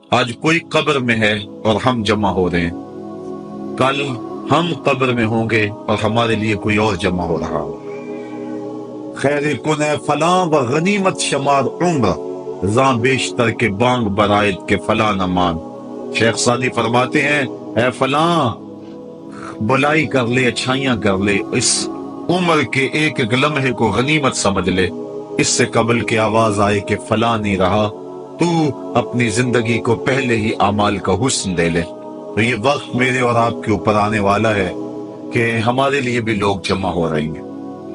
آج کوئی قبر میں ہے اور ہم جمع ہو رہے ہیں، کل ہم قبر میں ہوں گے اور ہمارے لیے کوئی اور جمع ہو رہا ہو۔ خیر کن ہے فلاں و غنیمت شمار عمر، زاں بیشتر کے بانگ برائت کے فلاں نہ مان۔ شیخ سعدی فرماتے ہیں اے فلاں، بلائی کر لے، اچھائیاں کر لے، اس عمر کے ایک ایک لمحے کو غنیمت سمجھ لے، اس سے قبل کی آواز آئے کہ فلاں نہیں رہا، تو اپنی زندگی کو پہلے ہی اعمال کا حسن دے لے۔ تو یہ وقت میرے اور آپ کے اوپر آنے والا ہے کہ ہمارے لیے بھی لوگ جمع ہو رہے ہیں۔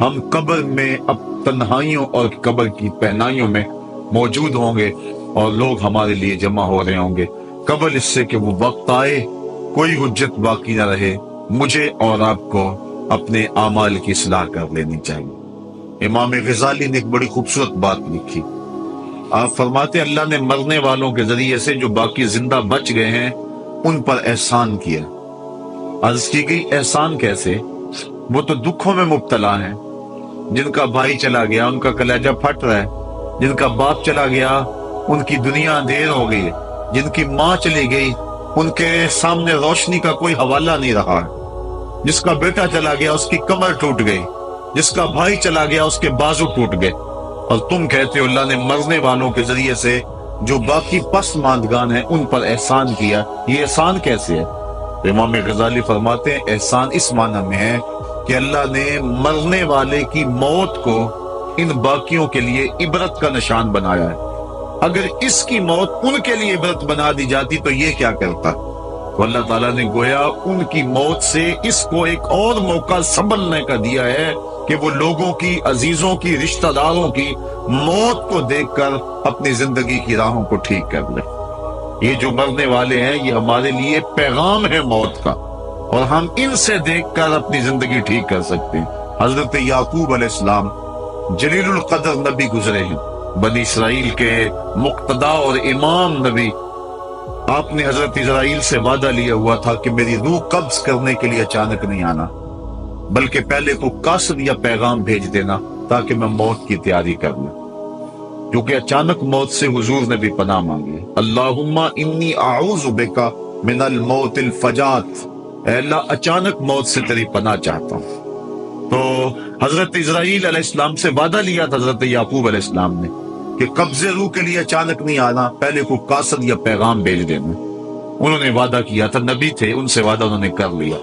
ہم قبر میں اب تنہائیوں اور قبر کی پہنائیوں میں موجود ہوں گے اور لوگ ہمارے لیے جمع ہو رہے ہوں گے قبل اس سے کہ وہ وقت آئے، کوئی حجت باقی نہ رہے، مجھے اور آپ کو اپنے اعمال کی اصلاح کر لینی چاہیے۔ امام غزالی نے ایک بڑی خوبصورت بات لکھی، آپ فرماتے ہیں اللہ نے مرنے والوں کے ذریعے سے جو باقی زندہ بچ گئے ہیں ان پر احسان کیا۔ عرض کی گئی احسان کیسے؟ وہ تو دکھوں میں مبتلا ہیں، جن کا بھائی چلا گیا ان کا کلیجہ پھٹ رہا ہے، جن کا باپ چلا گیا ان کی دنیا اندھیر ہو گئی ہے، جن کی ماں چلی گئی ان کے سامنے روشنی کا کوئی حوالہ نہیں رہا ہے، جس کا بیٹا چلا گیا اس کی کمر ٹوٹ گئی، جس کا بھائی چلا گیا اس کے بازو ٹوٹ گئے، اور تم کہتے ہو اللہ نے مرنے والوں کے ذریعے سے جو باقی پس ماندگان ہیں ان پر احسان کیا۔ یہ احسان کیسے ہے؟ امام غزالی فرماتے ہیں احسان اس معنی میں ہے کہ اللہ نے مرنے والے کی موت کو ان باقیوں کے لیے عبرت کا نشان بنایا ہے۔ اگر اس کی موت ان کے لیے عبرت بنا دی جاتی تو یہ کیا کرتا؟ تو اللہ تعالیٰ نے گویا ان کی موت سے اس کو ایک اور موقع سنبھلنے کا دیا ہے کہ وہ لوگوں کی، عزیزوں کی، رشتہ داروں کی موت کو دیکھ کر اپنی زندگی کی راہوں کو ٹھیک کر لے۔ یہ جو مرنے والے ہیں یہ ہمارے لیے پیغام ہے موت کا، اور ہم ان سے دیکھ کر اپنی زندگی ٹھیک کر سکتے ہیں۔ حضرت یعقوب علیہ السلام جلیل القدر نبی گزرے ہیں، بنی اسرائیل کے مقتدا اور امام نبی۔ آپ نے حضرت اسرائیل سے وعدہ لیا ہوا تھا کہ میری روح قبض کرنے کے لیے اچانک نہیں آنا، بلکہ پہلے کو قاصد یا پیغام بھیج دینا تاکہ میں موت کی تیاری کر لوں، کیونکہ اچانک موت سے حضور نے بھی پناہ مانگی، اللہم انی اعوذ بک من الموت الفجات، اے اللہ اچانک موت سے تیری پناہ چاہتا ہوں۔ تو حضرت اسرائیل علیہ السلام سے وعدہ لیا تھا حضرت یعقوب علیہ السلام نے کہ قبض روح کے لیے اچانک نہیں آنا، پہلے کو قاصد یا پیغام بھیج دینا۔ انہوں نے وعدہ کیا تھا، نبی تھے، ان سے وعدہ انہوں نے کر لیا۔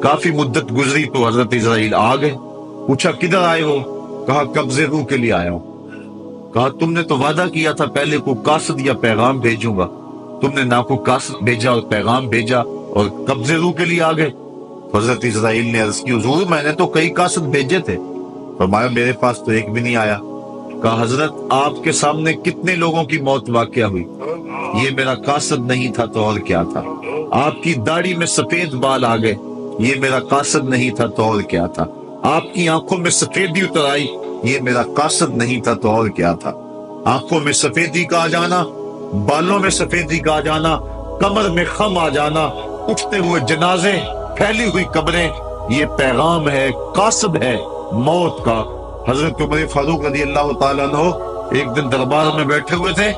کافی مدت گزری تو حضرت اسرائیل آ گئے، پوچھا کدھر آئے ہو؟ کہا قبض روح کے لیے آیا ہوں۔ کہا تم نے تو وعدہ کیا تھا پہلے کو قاصد یا پیغام بھیجوں گا، تم نے نہ کو قاصد بھیجا اور پیغام بھیجا اور قبض روح کے لیے آ گئے۔ حضرت اسرائیل نے عرض کی حضور میں نے تو کئی قاصد بھیجے تھے، فرمایا میرے پاس تو ایک بھی نہیں آیا۔ کہا حضرت آپ کے سامنے کتنے لوگوں کی موت واقع ہوئی، یہ میرا قاصد نہیں تھا تو اور کیا تھا۔ آپ کی داڑھی میں سفید بال آ گئے، یہ میرا قاصد نہیں تھا تو اور کیا تھا۔ آپ کی آنکھوں میں سفیدی اتر آئی، یہ میرا قاصد نہیں تھا تو اور کیا تھا۔ آنکھوں میں سفیدی کا آ جانا، بالوں میں سفیدی کا آ جانا، کمر میں خم آ جانا، اٹھتے ہوئے جنازے، پھیلی ہوئی قبریں، یہ پیغام ہے، قاصد ہے موت کا۔ حضرت عمر فاروق رضی اللہ تعالیٰ عنہ ایک دن دربار میں بیٹھے ہوئے تھے،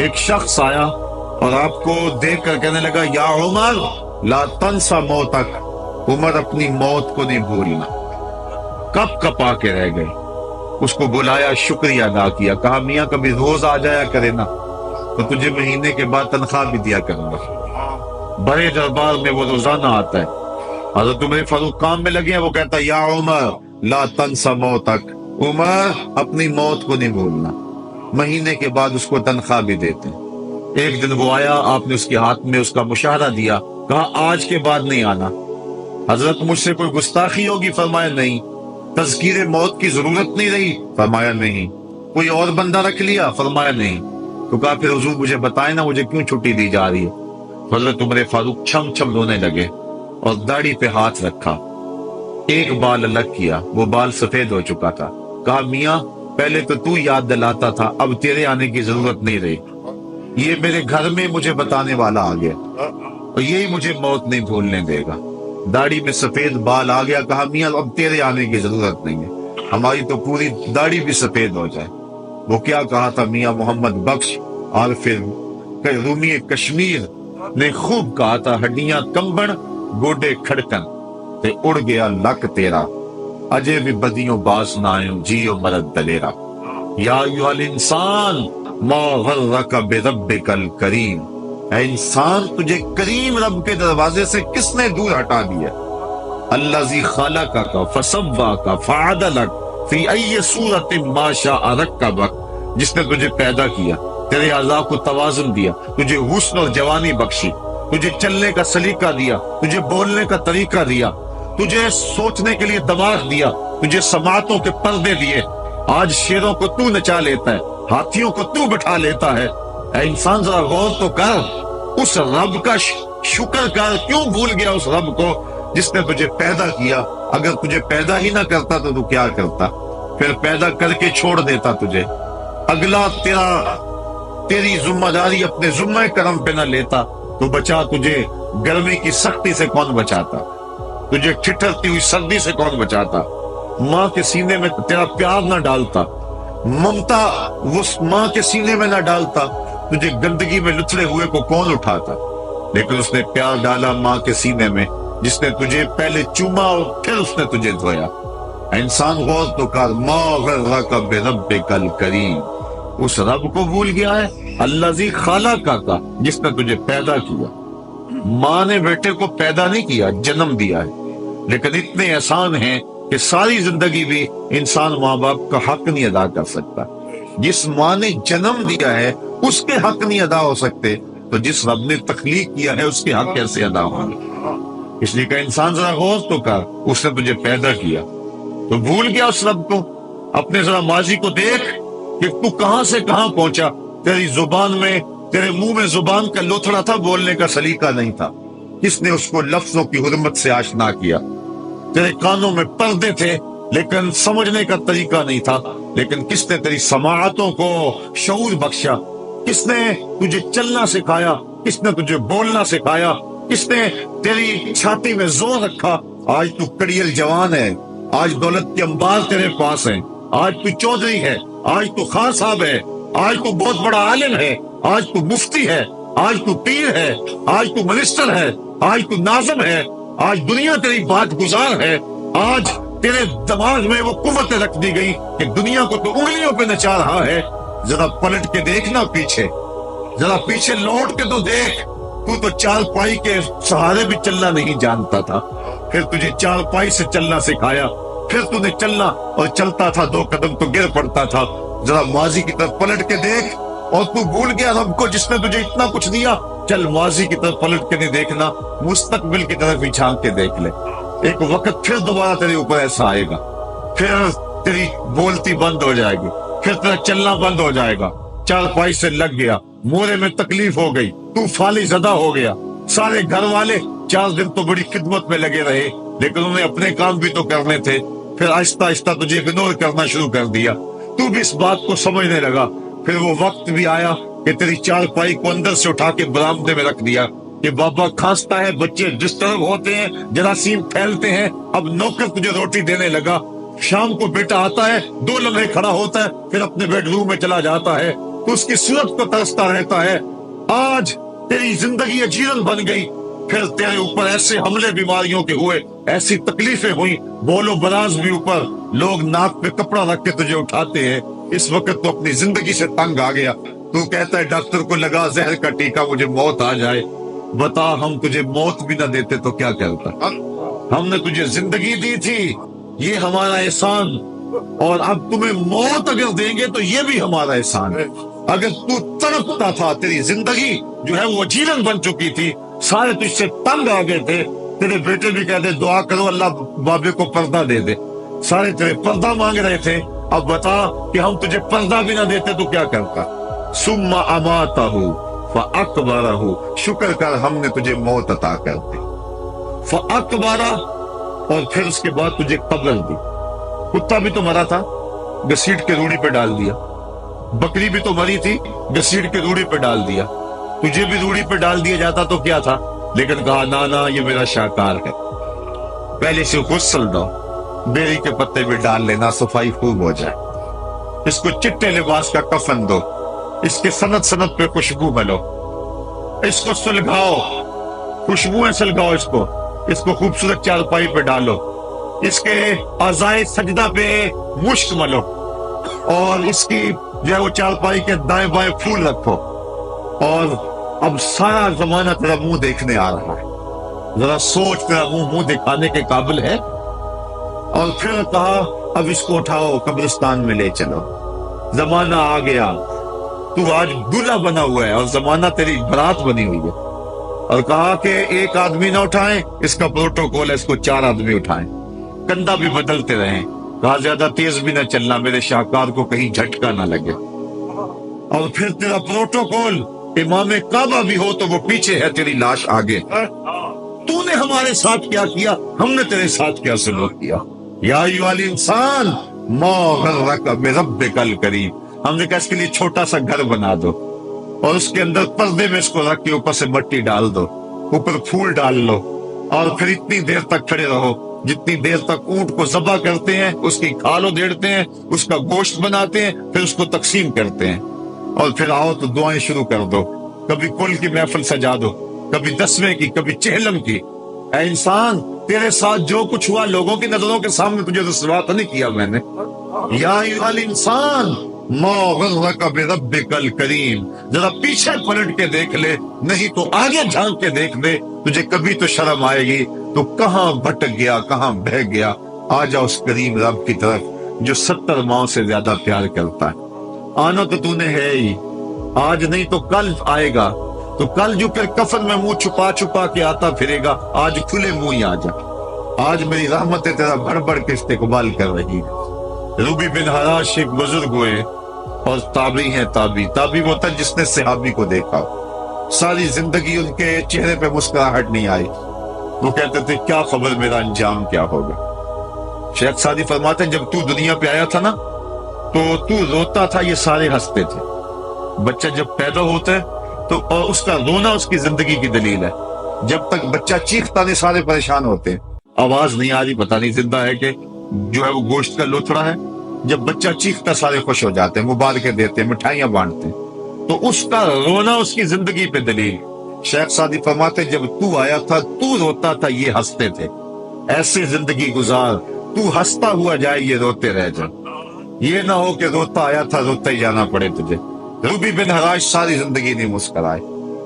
ایک شخص آیا اور آپ کو دیکھ کر کہنے لگا یا عمر لا تنسا موتک، عمر اپنی موت کو نہیں بھولنا۔ کپ کپا کے رہ گئے، اس کو بلایا، شکریہ ادا کیا، کہا میاں کبھی روز آ جایا کرے نا تو تجھے مہینے کے بعد تنخواہ بھی دیا کروں گا۔ بڑے دربار میں وہ روزانہ آتا ہے۔ حضرت عمر فاروق کام میں لگے ہیں، وہ کہتا ہے یا عمر لا تنسا موتک، عمر اپنی موت کو نہیں بھولنا۔ مہینے کے بعد اس کو تنخواہ بھی دیتے ہیں۔ ایک دن وہ آیا، آپ نے اس کے ہاتھ میں اس کا مشاہدہ دیا، کہا آج کے بعد نہیں آنا۔ حضرت مجھ سے کوئی گستاخی ہوگی؟ فرمایا نہیں۔ تذکیر موت کی ضرورت نہیں رہی؟ فرمایا نہیں۔ کوئی اور بندہ رکھ لیا؟ فرمایا نہیں۔ تو کہا پھر حضور مجھے بتائیں نا مجھے کیوں چھٹی دی جا رہی ہے؟ حضرت عمر فاروق چھم چھم رونے لگے اور داڑھی پہ ہاتھ رکھا، ایک بال الگ کیا، وہ بال سفید ہو چکا تھا۔ کہا میاں پہلے تو یاد دلاتا تھا، اب تیرے آنے کی ضرورت نہیں رہی، یہ میرے گھر میں مجھے بتانے والا آ گیا اور یہی مجھے موت نہیں بھولنے دے گا۔ داڑھی میں سفید بال آ گیا، کہا میاں اب تیرے آنے کی ضرورت نہیں ہے، ہماری تو پوری داڑھی بھی سفید ہو جائے۔ وہ کیا کہا تھا میاں محمد بخش، اور پھر کہ رومی کشمیر نے خوب کہا تھا، ہڈیاں کمبن گوڈے کھڑکن تے اڑ گیا لک تیرا، اجے بھی بدیوں باز نہ آئیں جیو مرد دلیرا۔ یا ایھا الانسان ما غرک بربک الکریم، اے انسان تجھے کریم رب کے دروازے سے کس نے دور ہٹا دیا؟ الذی خلقک فسواک فعدلک فی ای صورت ما شاء رکبک، جس نے تجھے پیدا کیا، تیرے اعضاء کو توازن دیا، تجھے حسن اور جوانی بخشی، تجھے چلنے کا سلیقہ دیا، تجھے بولنے کا طریقہ دیا، تجھے سوچنے کے لیے دماغ دیا، تجھے سماعتوں کے پردے دیے۔ آج شیروں کو تو نچا لیتا ہے، ہاتھیوں کو تو بٹھا لیتا ہے۔ اے انسان ذرا غور تو کر، اس رب کا شکر کر، کیوں بھول گیا اس رب کو جس نے تجھے پیدا کیا؟ اگر تجھے پیدا ہی نہ کرتا تو کیا کرتا؟ پھر پیدا کر کے چھوڑ دیتا تجھے، اگلا تیری ذمہ داری اپنے ذمہ کرم پہ نہ لیتا تو بچا تجھے گرمی کی سختی سے کون بچاتا؟ تجھے ٹھٹھرتی ہوئی سردی سے کون بچاتا؟ ماں کے سینے میں تیرا پیار نہ ڈالتا، ممتا اس ماں کے سینے میں نہ ڈالتا، تجھے گندگی میں لتھڑے ہوئے کو کون اٹھاتا؟ لیکن اس نے پیار ڈالا ماں کے سینے میں، جس نے تجھے پہلے چوما اور پھر اس نے تجھے دھویا۔ انسان غور تو کر، ما غرک بربک الکریم، اس رب کو بھول گیا ہے الذی خلقک، جس نے تجھے پیدا کیا۔ ماں نے بیٹے کو پیدا نہیں کیا، جنم دیا ہے، لیکن اتنے احسان ہیں کہ ساری زندگی بھی انسان ماں باپ کا حق نہیں ادا کر سکتا۔ جس ماں نے جنم دیا ہے اس کے حق نہیں ادا ہو سکتے، تو جس رب نے تخلیق کیا ہے اس کے حق کیسے ادا ہوں گے؟ اس لیے کہ انسان ذرا غور تو کر، اس نے تجھے پیدا کیا تو بھول گیا اس رب کو؟ اپنے ذرا ماضی کو دیکھ کہ تو کہاں سے کہاں پہنچا۔ تیری زبان میں، تیرے منہ میں زبان کا لوتھڑا تھا، بولنے کا سلیقہ نہیں تھا، کس نے اس کو لفظوں کی حرمت سے آشنا کیا؟ تیرے کانوں میں پردے تھے لیکن سمجھنے کا طریقہ نہیں تھا، لیکن کس نے تیری سماعتوں کو شعور بخشا؟ کس نے تجھے چلنا سکھایا؟ کس نے تجھے بولنا سکھایا؟ کس نے تیری چھاتی میں زور رکھا؟ آج تو کڑیل جوان ہے، آج دولت کے انبار تیرے پاس ہیں، آج تو چودھری ہے، آج تو خان صاحب ہے، آج تو بہت بڑا عالم ہے، آج تو مفتی ہے، آج تو پیر ہے، آج تو منسٹر ہے، آج تو ناظم ہے، آج دنیا تیری بات گزار ہے، آج تیرے دماغ میں وہ قوت رکھ دی گئی کہ دنیا کو تو انگلیوں پہ نچا رہا ہے۔ ذرا پلٹ کے دیکھنا پیچھے، ذرا پیچھے لوٹ کے تو دیکھ، تو چال پائی کے سہارے بھی چلنا نہیں جانتا تھا، پھر تجھے چال پائی سے چلنا سکھایا، پھر تو نے چلنا اور چلتا تھا، 2 قدم تو گر پڑتا تھا۔ ذرا ماضی کی طرف پلٹ کے دیکھ، اور تو بھول گیا رب کو جس نے تجھے اتنا کچھ دیا۔ چل ماضی کی طرف پلٹ کے نہیں دیکھنا، مستقبل کی طرف ہی جھانک کے دیکھ لے۔ ایک وقت پھر دوبارہ تیرے اوپر ایسا آئے گا، پھر تیری بولتی بند ہو جائے گی، پھر تیرا چلنا بند ہو جائے گا، چال پائی سے لگ گیا، مورے میں تکلیف ہو گئی، تو فالی زدہ ہو گیا۔ سارے گھر والے 4 دن تو بڑی خدمت میں لگے رہے، لیکن انہوں نے اپنے کام بھی تو کرنے تھے، پھر آہستہ آہستہ تجھے اگنور کرنا شروع کر دیا، تو بھی اس بات کو سمجھنے لگا۔ پھر وہ وقت بھی آیا کہ تیری چال پائی کو اندر سے اٹھا کے برآمدے میں رکھ دیا کہ بابا کھانستا ہے، بچے ڈسٹرب ہوتے ہیں، جراثیم پھیلتے ہیں، اب نوکر تجھے روٹی دینے لگا۔ شام کو بیٹا آتا ہے، 2 لمحے کھڑا ہوتا ہے، پھر اپنے بیڈ روم میں چلا جاتا ہے، تو اس کی صورت کو ترستا رہتا ہے۔ آج تیری زندگی اجیرن بن گئی، پھر تیرے اوپر ایسے حملے بیماریوں کے ہوئے، ایسی تکلیفیں ہوئی، بولو براز بھی اوپر، لوگ ناک پہ کپڑا رکھ کے تجھے اٹھاتے ہیں۔ اس وقت تو اپنی زندگی سے تنگ آ گیا، تو کہتا ہے ڈاکٹر کو لگا زہر کا ٹیکہ، مجھے موت آ جائے۔ بتا ہم تجھے موت بھی نہ دیتے تو کیا کرتا؟ ہم نے تجھے زندگی دی تھی، یہ ہمارا احسان، اور اب تمہیں موت اگر دیں گے تو یہ بھی ہمارا احسان ہے۔ اگر تو تڑپتا تھا، تیری زندگی جو ہے وہ جیلن بن چکی تھی، سارے تجھ سے تنگ آ گئے تھے، تیرے بیٹے بھی کہتے دعا کرو اللہ بابے کو پردہ دے دے، سارے تیرے پردہ مانگ رہے تھے، اب بتا کہ ہم تجھے پردہ بھی نہ دیتے تو کیا کرتا؟ ثم اماتہ فاقبرہ، شکر کر ہم نے تجھے موت عطا کر دی، فاقبرہ، اور پھر اس کے بعد تجھے قبر دی۔ کتا بھی تو مرا تھا، گھسیٹ کے روڑی پہ ڈال دیا، بکری بھی تو مری تھی، گھسیٹ کے روڑی پہ ڈال دیا، تجھے بھی روڑی پہ ڈال دیا جاتا تو کیا تھا؟ لیکن کہا نا یہ میرا شاہکار ہے، پہلے سے غسل دو، بیری کے پتے بھی ڈال لینا، صفائی خوب ہو جائے، اس کو چٹے لباس کا کفن دو، اس کے سند سند پہ خوشبو ملو، اس کو سلگاؤ، خوشبوئیں سلگاؤ، اس کو خوبصورت چارپائی پہ ڈالو، اس کے اعضائے سجدہ پہ مشک ملو، اور اس کی جو ہے وہ چارپائی کے دائیں بائیں پھول رکھو، اور اب سارا زمانہ تیرا منہ دیکھنے آ رہا ہے، ذرا سوچ تیرا منہ دکھانے کے قابل ہے؟ اور پھر کہا اب اس کو اٹھاؤ قبرستان میں لے چلو، زمانہ آ گیا، تو آج دلہا بنا ہوا ہے اور زمانہ تیری برات بنی ہوئی ہے، اور کہا کہ ایک آدمی نہ اٹھائیں، اس کا پروٹوکول ہے، اس کو 4 آدمی اٹھائیں، کندھا بھی بدلتے رہیں، کہا زیادہ تیز بھی نہ چلنا، میرے شاہکار کو کہیں جھٹکا نہ لگے، اور پھر تیرا پروٹوکول امام کعبہ بھی ہو تو وہ پیچھے ہے، تیری لاش آگے، تو نے ہمارے ساتھ کیا کیا، ہم نے تیرے ساتھ کیا سلوک کیا، یا ایھا الانسان ما غرک بربک الکریم، ہم نے کہا اس کے لیے چھوٹا سا گھر بنا دو، اور اس کے اندر پردے میں اس کو رکھ کے اوپر سے مٹی ڈال دو، اوپر پھول ڈال لو، اور پھر اتنی دیر تک کھڑے رہو جتنی دیر تک اونٹ کو ذبح کرتے ہیں، اس کی کھال ادھیڑتے ہیں، اس کا گوشت بناتے ہیں، پھر اس کو تقسیم کرتے ہیں، اور پھر آؤ تو دعائیں شروع کر دو، کبھی کل کی محفل سجا دو، کبھی 10ویں کی، کبھی چہلم کی۔ اے انسان، تیرے ساتھ جو کچھ ہوا لوگوں کی نظروں کے سامنے تجھے رسوا تو نہیں کیا میں نے؟ یا ایھا الانسان ما غرک بربک الکریم، ذرا پیچھے پلٹ کے دیکھ لے، نہیں تو آگے جھانک کے دیکھ لے، تجھے کبھی تو شرم آئے گی، تو کہاں بھٹک گیا، کہاں بہ گیا۔ آ جا اس کریم رب کی طرف جو 70 ماؤں سے زیادہ پیار کرتا ہے۔ آنا تو نے ہے ہی، آج نہیں تو کل آئے گا، تو کل جو پھر کفن میں منہ چھپا چھپا کے آتا پھرے گا، آج کھلے منہ ہی آ جا۔ آج میری رحمتیں تیرا بڑھ بڑھ کے استقبال کر رہی ہے۔ ربی بن حراش ایک بزرگ ہوئے اور تابعی ہیں، تابعی وہ تھا جس نے صحابی کو دیکھا، ساری زندگی ان کے چہرے پہ مسکراہٹ نہیں آئی، وہ کہتے تھے کیا خبر میرا انجام کیا ہوگا۔ شیخ سعدی فرماتے ہیں جب تو دنیا پہ آیا تھا نا تو روتا تھا، یہ سارے ہنستے تھے۔ بچہ جب پیدا ہوتا ہے تو اور اس کا رونا اس کی زندگی کی دلیل ہے، جب تک بچہ چیختا نہیں سارے پریشان ہوتے ہیں، آواز نہیں آ رہی، پتہ نہیں زندہ ہے کہ جو ہے وہ گوشت کا لوتھڑا ہے، جب بچہ چیختا سارے خوش ہو جاتے ہیں، مبارکیں دیتے ہیں، مٹھائیاں بانٹتے ہیں، تو اس کا رونا اس کی زندگی پہ دلیل۔ شیخ سعدی فرماتے جب تو آیا تھا تو روتا تھا، یہ ہنستے تھے، ایسی زندگی گزار تو ہنستا ہوا جائے، یہ روتے رہ جائے، یہ نہ ہو کہ روتا آیا تھا روتا ہی جانا پڑے تجھے۔ ربی بن حراش ساری زندگی نہیں مسکرائے،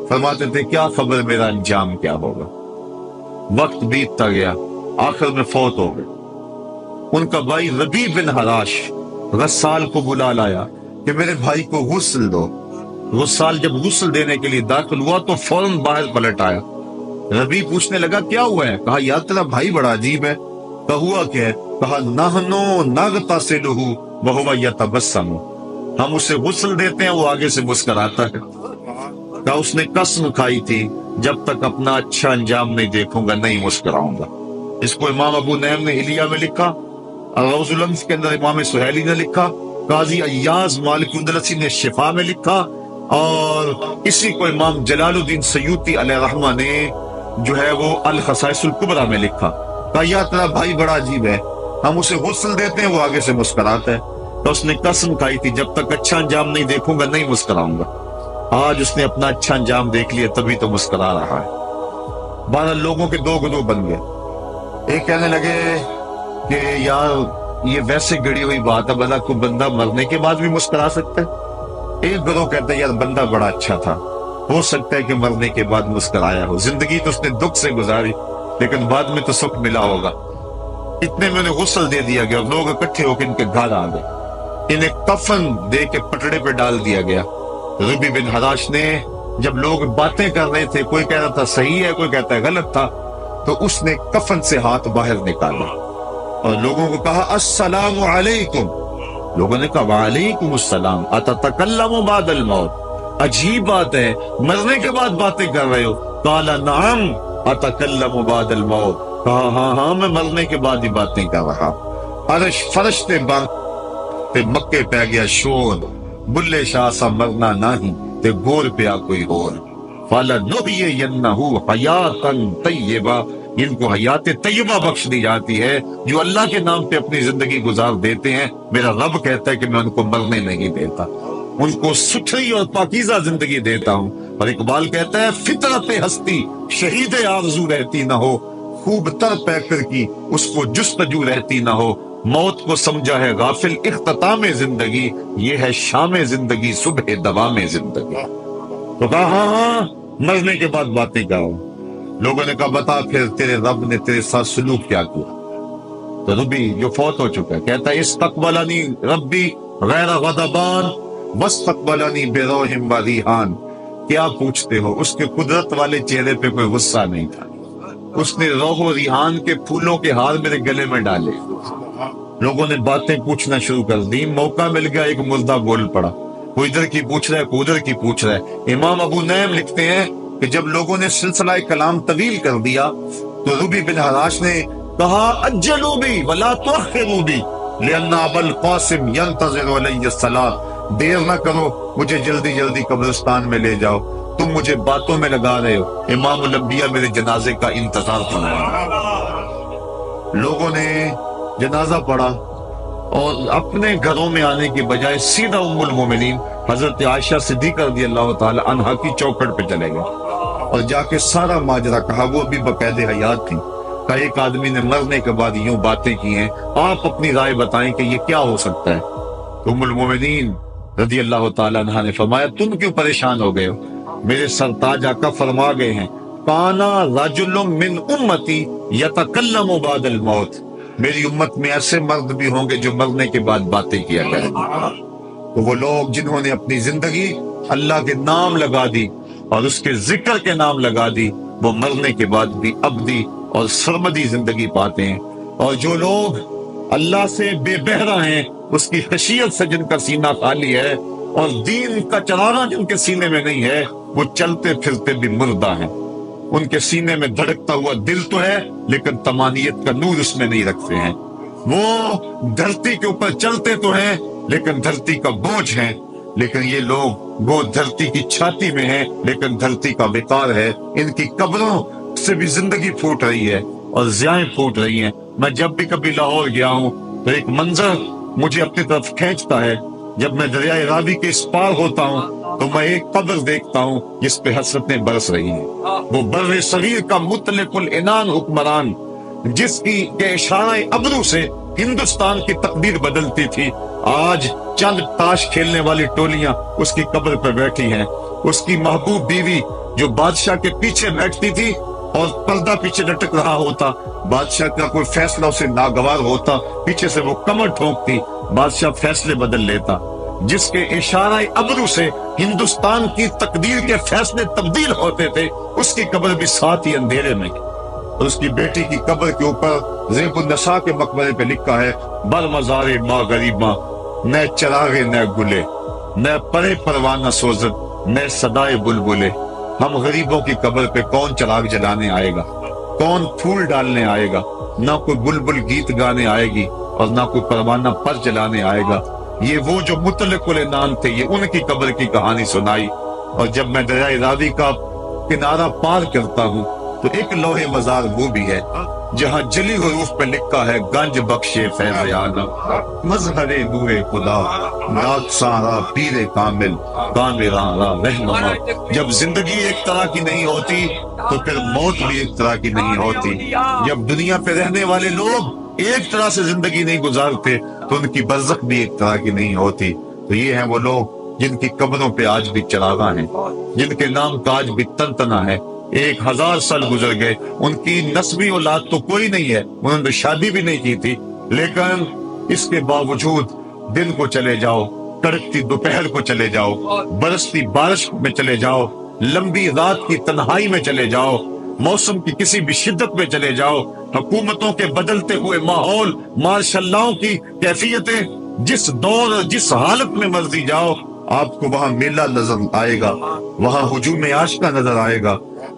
فرماتے تھے کیا خبر میرا انجام کیا ہوگا۔ وقت بیتتا گیا، آخر میں فوت ہو گئے۔ ان کا بھائی ربی بن حراش غسال کو بلا لایا کہ میرے بھائی کو غسل دو۔ غسال جب غسل دینے کے لیے داخل ہوا تو فوراً باہر پلٹ آیا۔ ربی پوچھنے لگا کیا ہوا ہے؟ کہا یار تیرا بھائی بڑا عجیب ہے۔ کہا ہوا کیا ہے؟ کہا نحنو نغتسلہ وہو یتبسم، ہم اسے غسل دیتے ہیں وہ آگے سے مسکراتا ہے۔ کہا اس نے قسم کھائی تھی جب تک اپنا اچھا انجام نہیں دیکھوں گا نہیں مسکراؤں گا۔ اس کو امام ابو نعیم نے حلیہ میں لکھا، روض الانف کے اندر امام سہیلی نے لکھا، قاضی ایاز مالک اندلسی نے شفا میں لکھا، اور اسی کو امام جلال الدین سیوطی علیہ رحمہ نے جو ہے وہ الخصائص الکبریٰ میں لکھا۔ کہا یا تیرا بھائی بڑا عجیب ہے، ہم اسے غسل دیتے ہیں وہ آگے سے مسکراتا ہے، تو اس نے قسم کھائی تھی جب تک اچھا انجام نہیں دیکھوں گا نہیں مسکراؤں گا۔ آج اس نے اپنا اچھا انجام دیکھ لیا تبھی تو مسکرا رہا ہے۔ 12 لوگوں کے 2 گروہ بن گئے، ایک کہنے لگے کہ یار یہ ویسے گڑی ہوئی بات ہے، بھلا کوئی بندہ مرنے کے بعد بھی مسکرا سکتا ہے۔ ایک گروہ کہتا ہے یار بندہ بڑا اچھا تھا، ہو سکتا ہے کہ مرنے کے بعد مسکرایا ہو، زندگی تو اس نے دکھ سے گزاری لیکن بعد میں تو سکھ ملا ہوگا۔ اتنے میں انہیں غسل دے دیا گیا اور لوگ اکٹھے ہو کے ان کے گھر آ گئے، انہیں کفن دے کے پٹڑے پہ ڈال دیا گیا۔ ربی بن حراش نے جب لوگ باتیں کر رہے تھے، کوئی کہہ رہا تھا صحیح ہے، کوئی کہتا ہے غلط تھا، تو اس نے کفن سے ہاتھ باہر نکالا اور لوگوں کو کہا السلام علیکم۔ لوگوں نے کہا وعلیکم السلام، اتتکلم بعد الموت، عجیب بات ہے مرنے کے بعد باتیں کر رہے ہو۔ قال نعم اتکلم بعد الموت، کہا ہاں میں مرنے کے بعد ہی باتیں کر رہا۔ عرش فرشتے تے مکے پہ گیا شور، بلے شاہ سا مرنا نہیں تے گور پیا کوئی اور، فَلَنُحْيِيَنَّهُ حَيَاتًا طَيِّبَةً، ان کو حیات طیبہ بخش دی جاتی ہے جو اللہ کے نام پہ اپنی زندگی گزار دیتے ہیں۔ میرا رب کہتا ہے کہ میں ان کو مرنے نہیں دیتا، ان کو ستھری اور پاکیزہ زندگی دیتا ہوں اور اقبال کہتا ہے فطرت ہستی شہید آرزو رہتی نہ ہو، خوب تر پیکر کی اس کو جستجو رہتی نہ ہو، موت کو سمجھا ہے غافل اختتام زندگی، یہ ہے شام زندگی صبح دوام زندگی۔ تو کہا ہاں ہاں مرنے کے بعد باتیں کرو۔ لوگوں نے کہا بتا پھر تیرے رب نے تیرے ساتھ سلوک کیا کیا؟ تو ربی جو فوت ہو چکا ہے کہتا ہے استقبلنی ربی غیر غضبان واستقبلنی بروح و ریحان۔ کیا پوچھتے ہو، اس کے قدرت والے چہرے پہ کوئی غصہ نہیں تھا، اس نے روح و ریحان کے پھولوں کے ہار میرے گلے میں ڈالے۔ لوگوں نے باتیں پوچھنا شروع کر دی، موقع مل گیا ایک مردہ بول پڑا، کوئی ادھر کی پوچھ رہا ہے کوئی ادھر کی پوچھ رہا ہے۔ امام ابو نعیم لکھتے ہیں کہ جب لوگوں نے سلسلہ کلام طویل کر دیا تو ربی بن حراش نے کہا اجلوا بی ولا تؤخروا بی لأن ابا القاسم ينتظر علی الصلاۃ، دیر نہ کرو مجھے جلدی جلدی قبرستان میں لے جاؤ، تم مجھے باتوں میں لگا رہے ہو، امام الانبیاء میرے جنازے کا انتظار کر رہے ہیں۔ لوگوں نے جنازہ پڑھا اور اپنے گھروں میں آنے کی بجائے سیدھا ام المومنین حضرت عائشہ صدیقہ رضی اللہ تعالی عنہا کی چوکھٹ پہ چلے گئے اور جا کے سارا ماجرا کہا۔ وہ بھی باقاعدہ حیات تھی، کہ ایک آدمی نے مرنے کے بعد یوں باتیں کی ہیں، آپ اپنی رائے بتائیں کہ یہ کیا ہو سکتا ہے؟ تو ام المومنین رضی اللہ تعالی عنہا نے فرمایا تم کیوں پریشان ہو گئے ہو؟ میرے سرتاج آقا فرما گئے ہیں کانا رجل من امتی یتکلم بعد الموت، میری امت میں ایسے مرد بھی ہوں گے جو مرنے کے بعد باتیں کیا کریں گے۔ تو وہ لوگ جنہوں نے اپنی زندگی اللہ کے نام لگا دی اور اس کے ذکر کے نام لگا دی، وہ مرنے کے بعد بھی ابدی اور سرمدی زندگی پاتے ہیں۔ اور جو لوگ اللہ سے بے بہرہ ہیں، اس کی خشیت سے جن کا سینہ خالی ہے اور دین کا چراغاں جن کے سینے میں نہیں ہے، وہ چلتے پھرتے بھی مردہ ہیں۔ ان کے سینے میں دھڑکتا ہوا دل تو ہے لیکن تمانیت کا نور اس میں نہیں رکھتے ہیں۔ وہ دھرتی کے اوپر چلتے تو ہیں لیکن دھرتی کا بوجھ ہیں، لیکن یہ لوگ وہ دھرتی کی چھاتی میں ہیں لیکن دھرتی کا وقار ہے۔ ان کی قبروں سے بھی زندگی پھوٹ رہی ہے اور ضیائیں پھوٹ رہی ہیں۔ میں جب بھی کبھی لاہور گیا ہوں تو ایک منظر مجھے اپنی طرف کھینچتا ہے، جب میں دریائے راوی کے اس پار ہوتا ہوں تو میں ایک قبر دیکھتا ہوں جس پہ حسرتیں برس رہی ہیں۔ وہ بر صغیر کا مطلق العنان حکمران، جس کی کے اشارہ ابرو سے ہندوستان کی تقدیر بدلتی تھی، آج چند تاش کھیلنے والی ٹولیاں اس کی قبر پہ بیٹھی ہیں۔ اس کی محبوب بیوی جو بادشاہ کے پیچھے بیٹھتی تھی اور پردہ پیچھے لٹک رہا ہوتا، بادشاہ کا کوئی فیصلہ اسے ناگوار ہوتا، پیچھے سے وہ کمر ٹھونکتی، بادشاہ فیصلے بدل لیتا۔ جس کے اشارہ ابرو سے ہندوستان کی تقدیر کے فیصلے تبدیل ہوتے تھے، اس کی قبر بھی ساتھ ہی اندھیرے میں۔ اور اس کی بیٹی کی قبر کے اوپر زیب النساء کے مقبرے پہ لکھا ہے بر مزار ماں غریباں، نہ چراغے نہ گلے، نہ پرے پروانہ سوزت، نہ صدائے بلبلے۔ ہم غریبوں کی قبر پہ کون چراغ جلانے آئے گا، کون پھول ڈالنے آئے گا؟ نہ کوئی بلبل گیت گانے آئے گی اور نہ کوئی پروانہ پر جلانے آئے گا۔ یہ وہ جو مطلق العنان تھے، یہ ان کی قبر کی کہانی سنائی۔ اور جب میں دریائے راوی کا کنارہ پار کرتا ہوں تو ایک لوح مزار وہ بھی ہے جہاں جلی حروف پہ لکھا ہے گنج بخشے فیض عالم، مظہر نور خدا، رات سارا پیر کامل، کامراں را رہنما۔ جب زندگی ایک طرح کی نہیں ہوتی تو پھر موت بھی ایک طرح کی نہیں ہوتی۔ جب دنیا پہ رہنے والے لوگ ایک طرح سے زندگی نہیں گزارتے تو ان کی برزخ بھی ایک طرح کی نہیں ہوتی۔ تو یہ ہیں وہ لوگ جن کی قبروں پہ آج بھی چراغاں ہیں، جن کے نام کا آج بھی تنتنا ہے۔ 1000 سال گزر گئے، ان کی نسبی اولاد تو کوئی نہیں ہے، انہوں نے شادی بھی نہیں کی تھی، لیکن اس کے باوجود دن کو چلے جاؤ، کڑکتی دوپہر کو چلے جاؤ، برستی بارش میں چلے جاؤ، لمبی رات کی تنہائی میں چلے جاؤ، موسم کی کسی بھی شدت میں چلے جاؤ، حکومتوں کے بدلتے ہوئے ماحول، مارشل لاؤ کی کیفیتیں، جس دور جس حالت میں مرضی جاؤ، آپ کو وہاں میلہ نظر آئے گا، وہاں ہجوم عاشقہ نظر آئے گا۔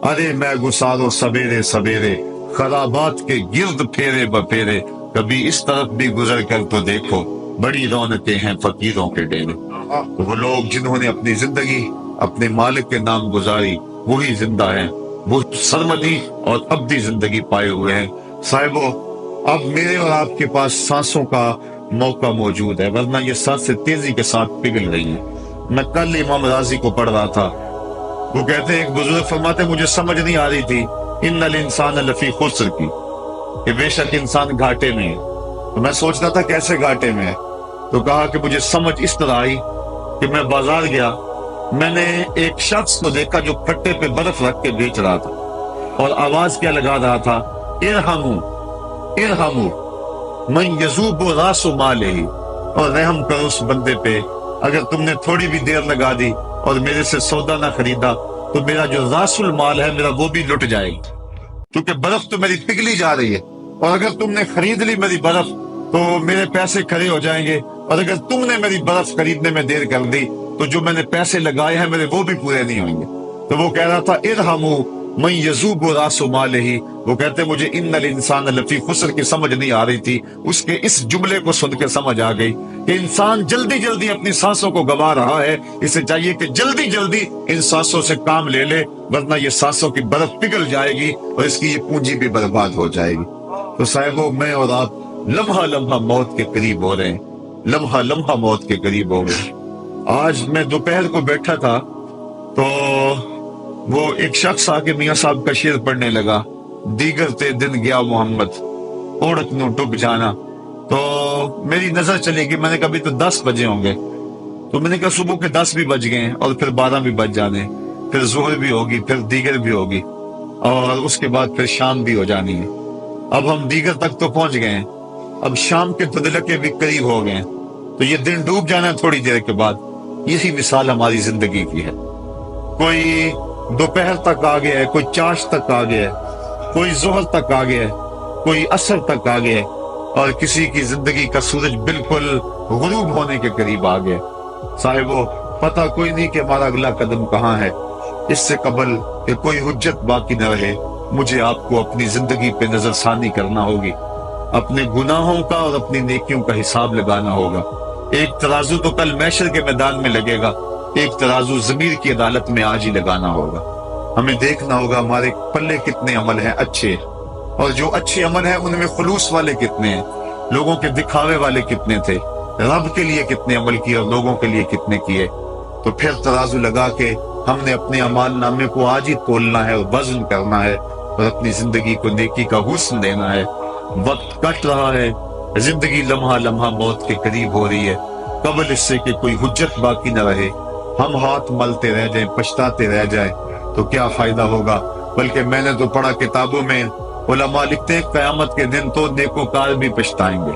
ارے میں گسارو سویرے سویرے، خرابات کے گرد پھیرے بپھیرے، کبھی اس طرف بھی گزر کر تو دیکھو، بڑی رونقیں ہیں فقیروں کے ڈیرے۔ وہ لوگ جنہوں نے اپنی زندگی اپنے مالک کے نام گزاری، وہی زندہ ہیں، وہ سرمدی اور ابدی زندگی پائے ہوئے ہیں۔ صاحبو، اب میرے اور آپ کے پاس سانسوں کا موقع موجود ہے، ورنہ یہ سانسیں تیزی کے ساتھ پگھل رہی ہیں۔ میں کل امام راضی کو پڑھ رہا تھا، وہ کہتے ہیں ایک بزرگ فرماتے مجھے سمجھ نہیں آ رہی تھی ان الانسان لفی خسر کی، کہ بے شک انسان گھاٹے میں ہے، تو میں سوچتا تھا کیسے گھاٹے میں ہے، تو کہا کہ مجھے سمجھ اس طرح آئی کہ میں بازار گیا، میں نے ایک شخص کو دیکھا جو پھٹے پہ برف رکھ کے بیچ رہا تھا، اور آواز کیا لگا رہا تھا، ارحمو ارحمو من یذوب راس مالہ، اور رحم کرو اس بندے پہ، اگر تم نے تھوڑی بھی دیر لگا دی اور میرے سے سودا نہ خریدا تو میرا جو راس المال ہے میرا وہ بھی لٹ جائے گا، کیونکہ برف تو میری پگھلی جا رہی ہے، اور اگر تم نے خرید لی میری برف تو میرے پیسے کھڑے ہو جائیں گے، اور اگر تم نے میری برف خریدنے میں دیر کر دی تو جو میں نے پیسے لگائے ہیں میرے وہ بھی پورے نہیں ہوں گے۔ تو وہ کہہ رہا تھا ارحمو من یذوب راس مالہ، وہ کہتے مجھے ان الانسان لفی خسر کی سمجھ نہیں آ رہی تھی، اس کے اس جملے کو سن کے سمجھ آ گئی کہ انسان جلدی جلدی اپنی سانسوں کو گوا رہا ہے، اسے چاہیے کہ جلدی جلدی ان سانسوں سے کام لے لے، ورنہ یہ سانسوں کی برف پگھل جائے گی اور اس کی یہ پونجی بھی برباد ہو جائے گی۔ تو صاحبو، میں اور آپ لمحہ لمحہ موت کے قریب ہو رہے ہیں، لمحہ لمحہ موت کے قریب ہو رہے ہیں۔ آج میں دوپہر کو بیٹھا تھا تو وہ ایک شخص آ کے میاں صاحب کا شعر پڑھنے لگا، دیگر تے دن گیا محمد اوڑک نو ڈب جانا، تو میری نظر چلے گی، میں نے کہا ابھی تو 10 بجے ہوں گے، تو میں نے کہا صبح کے 10 بھی بج گئے ہیں اور پھر 12 بھی بج جانے، پھر ظہر بھی ہوگی، پھر دیگر بھی ہوگی، اور اس کے بعد پھر شام بھی ہو جانی ہے۔ اب ہم دیگر تک تو پہنچ گئے ہیں، اب شام کے دھندلکے بھی قریب ہو گئے ہیں، تو یہ دن ڈوب جانا ہے تھوڑی دیر کے بعد۔ یہی مثال ہماری زندگی کی ہے، کوئی دوپہر تک آ گیا ہے، کوئی چاش تک آ گیا ہے، کوئی ظہر تک آ گیا ہے، کوئی عصر تک آ گیا ہے، اور کسی کی زندگی کا سورج بالکل غروب ہونے کے قریب آ گیا۔ صاحبو، پتہ کوئی نہیں کہ ہمارا اگلا قدم کہاں ہے، اس سے قبل کہ کوئی حجت باقی نہ رہے مجھے آپ کو اپنی زندگی پہ نظر ثانی کرنا ہوگی، اپنے گناہوں کا اور اپنی نیکیوں کا حساب لگانا ہوگا۔ ایک ترازو تو کل محشر کے میدان میں لگے گا، ایک ترازو ضمیر کی عدالت میں آج ہی لگانا ہوگا۔ ہمیں دیکھنا ہوگا ہمارے پلے کتنے عمل ہیں اچھے، اور جو اچھے عمل ہیں ان میں خلوص والے کتنے ہیں، لوگوں کے دکھاوے والے کتنے تھے، رب کے لیے کتنے عمل کیے اور لوگوں کے لیے کتنے کیے۔ تو پھر ترازو لگا کے ہم نے اپنے اعمال نامے کو آج ہی تولنا ہے اور وزن کرنا ہے، اور اپنی زندگی کو نیکی کا حسن دینا ہے۔ وقت کٹ رہا ہے، زندگی لمحہ لمحہ موت کے قریب ہو رہی ہے، قبل اس سے کہ کوئی حجت باقی نہ رہے ہم ہاتھ ملتے رہ جائیں، پچھتاتے رہ جائیں تو کیا فائدہ ہوگا۔ بلکہ میں نے تو پڑھا کتابوں میں، علماء لکھتے ہیں قیامت کے دن تو نیکوکار بھی پچھتائیں گے،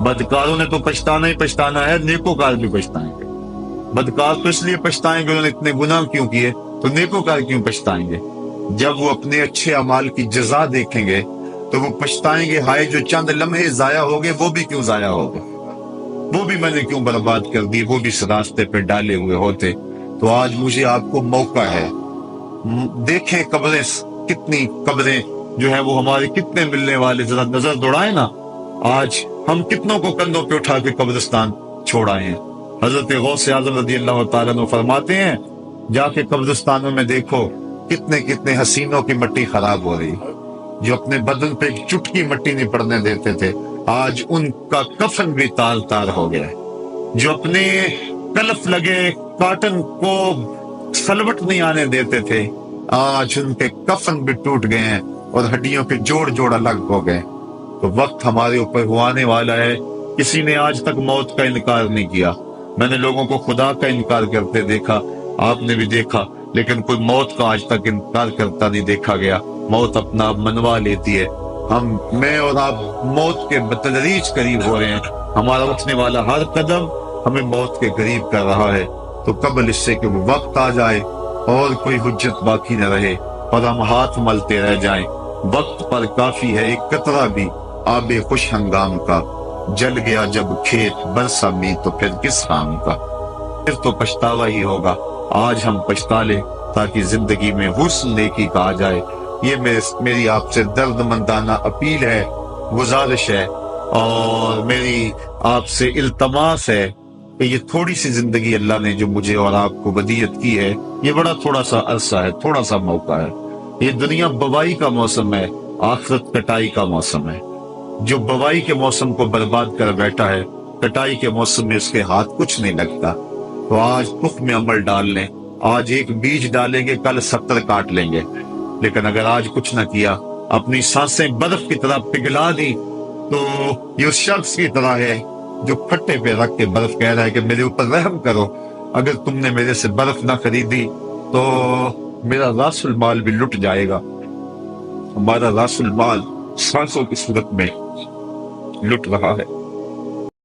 بدکاروں نے تو پچھتانا ہی پچھتانا ہے، نیکوکار بھی پچھتائیں گے۔ بدکار تو اس لیے پچھتائیں گے انہوں نے اتنے گناہ کیوں کیے، تو نیکوکار کیوں پچھتائیں گے؟ جب وہ اپنے اچھے اعمال کی جزا دیکھیں گے تو وہ پچھتائیں گے، ہائے جو چند لمحے ضائع ہو گئے وہ بھی کیوں ضائع ہو گئے، وہ بھی میں نے کیوں برباد کر دی، وہ بھی اس راستے پہ ڈالے ہوئے ہوتے۔ تو آج مجھے آپ کو موقع ہے، دیکھیں قبریں، کتنی قبریں جو ہیں وہ ہمارے کتنے ملنے والے، ذرا نظر دوڑائیں نا، آج ہم کتنوں کو کندھوں پہ اٹھا کے قبرستان چھوڑ آئے ہیں۔ حضرت غوث اعظم رضی اللہ تعالیٰ عنہ فرماتے ہیں جا کے قبرستانوں میں دیکھو کتنے کتنے حسینوں کی مٹی خراب ہو رہی، جو اپنے بدن پہ ایک چٹکی مٹی نہیں پڑنے دیتے تھے، آج ان کا کفن بھی تار تار ہو گیا ہے۔ جو اپنے کلف لگے کاٹن کو سلوٹ نہیں آنے دیتے تھے، آج ان کے کفن بھی ٹوٹ گئے ہیں اور ہڈیوں کے جوڑ جوڑ الگ ہو گئے۔ تو وقت ہمارے اوپر آنے والا ہے، کسی نے آج تک موت کا انکار نہیں کیا۔ میں نے لوگوں کو خدا کا انکار کرتے دیکھا، آپ نے بھی دیکھا، لیکن کوئی موت کا آج تک انکار کرتا نہیں دیکھا گیا۔ موت اپنا آپ منوا لیتی ہے، میں اور آپ موت کے بتدریج قریب ہو رہے ہیں، ہمارا اٹھنے والا ہر قدم ہمیں موت کے قریب کر رہا ہے۔ تو قبل اس سے کہ وہ وقت آ جائے اور کوئی حجت باقی نہ رہے اور ہم ہاتھ ملتے رہ جائیں، وقت پر کافی ہے ایک قطرہ بھی آب خوش ہنگام کا، جل گیا جب کھیت برسا می تو پھر کس کام کا، پھر تو پچھتاوا ہی ہوگا۔ آج ہم پچھتا لیں تاکہ زندگی میں حسن نیکی کا آ جائے۔ یہ میری آپ سے درد مندانہ اپیل ہے، گزارش ہے، اور میری آپ سے التماس ہے کہ یہ تھوڑی سی زندگی اللہ نے جو مجھے اور آپ کو ودیعت کی ہے، یہ بڑا تھوڑا سا عرصہ ہے، تھوڑا سا موقع ہے۔ یہ دنیا بوائی کا موسم ہے، آخرت کٹائی کا موسم ہے۔ جو بوائی کے موسم کو برباد کر بیٹھا ہے، کٹائی کے موسم میں اس کے ہاتھ کچھ نہیں لگتا۔ تو آج تخم عمل ڈال لیں، آج ایک بیج ڈالیں گے کل 70 کاٹ لیں گے، لیکن اگر آج کچھ نہ کیا، اپنی سانسیں برف کی طرح پگھلا دی، تو یہ اس شخص کی طرح ہے جو پھٹے پہ رکھ کے برف کہہ رہا ہے کہ میرے اوپر رحم کرو، اگر تم نے میرے سے برف نہ خریدی تو میرا راس المال بھی لٹ جائے گا۔ ہمارا راس المال سانسوں کی صورت میں لٹ رہا ہے۔